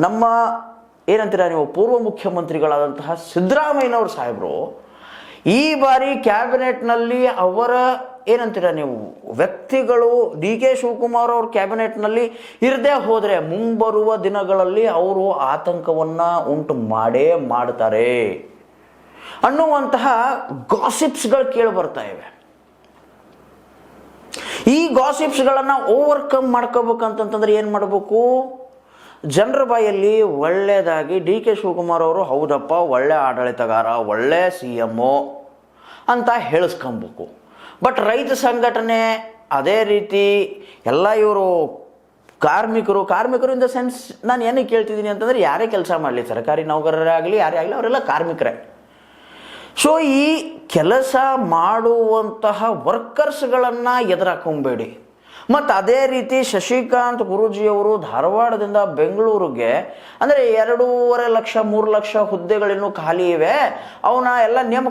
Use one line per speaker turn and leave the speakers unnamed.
ನಮ್ಮ ಏನಂತೀರ ನೀವು ಪೂರ್ವ ಮುಖ್ಯಮಂತ್ರಿಗಳಾದಂತಹ ಸಿದ್ದರಾಮಯ್ಯನವರು ಸಾಹೇಬರು ಈ ಬಾರಿ ಕ್ಯಾಬಿನೆಟ್ನಲ್ಲಿ ಅವರ ಏನಂತೀರ ನೀವು ವ್ಯಕ್ತಿಗಳು ಡಿ ಕೆ ಶಿವಕುಮಾರ್ ಅವ್ರ ಕ್ಯಾಬಿನೆಟ್ನಲ್ಲಿ ಇರದೇ ಹೋದರೆ ಮುಂಬರುವ ದಿನಗಳಲ್ಲಿ ಅವರು ಆತಂಕವನ್ನು ಉಂಟು ಮಾಡೇ ಮಾಡ್ತಾರೆ ಅನ್ನುವಂತಹ ಗಾಸಿಪ್ಸ್ಗಳು ಕೇಳಿ ಬರ್ತಾ ಇವೆ. ಈ ಗಾಸಿಪ್ಸ್ಗಳನ್ನು ಓವರ್ಕಮ್ ಮಾಡ್ಕೋಬೇಕಂತಂದ್ರೆ ಏನು ಮಾಡಬೇಕು? ಜನರ ಬಾಯಲ್ಲಿ ಒಳ್ಳೆಯದಾಗಿ ಡಿ ಕೆ ಶಿವಕುಮಾರ್ ಅವರು ಹೌದಪ್ಪ ಒಳ್ಳೆ ಆಡಳಿತಗಾರ, ಒಳ್ಳೆ CM ಅಂತ ಹೇಳಿಸ್ಕೊಬೇಕು. ಬಟ್ ರೈತ ಸಂಘಟನೆ ಅದೇ ರೀತಿ ಎಲ್ಲ ಇವರು ಕಾರ್ಮಿಕರು ಇನ್ ದ ಸೆನ್ಸ್ ನಾನು ಏನಕ್ಕೆ ಕೇಳ್ತಿದ್ದೀನಿ ಅಂತಂದರೆ ಯಾರೇ ಕೆಲಸ ಮಾಡಲಿ, ಸರ್ಕಾರಿ ನೌಕರರೇ ಆಗಲಿ ಯಾರೇ ಆಗಲಿ ಅವರೆಲ್ಲ ಕಾರ್ಮಿಕರೇ. ಸೊ ಈ ಕೆಲಸ ಮಾಡುವಂತಹ ವರ್ಕರ್ಸ್ಗಳನ್ನು ಎದುರಾಕೊಂಬೇಡಿ. ಮತ್ತು ಅದೇ ರೀತಿ ಶಶಿಕಾಂತ್ ಗುರೂಜಿಯವರು ಧಾರವಾಡದಿಂದ ಬೆಂಗಳೂರಿಗೆ ಅಂದರೆ 2.5 ಲಕ್ಷ 3 ಲಕ್ಷ ಹುದ್ದೆಗಳಿನ್ನೂ ಖಾಲಿ ಇವೆ, ಅವನ್ನ ಎಲ್ಲ ನೇಮಕ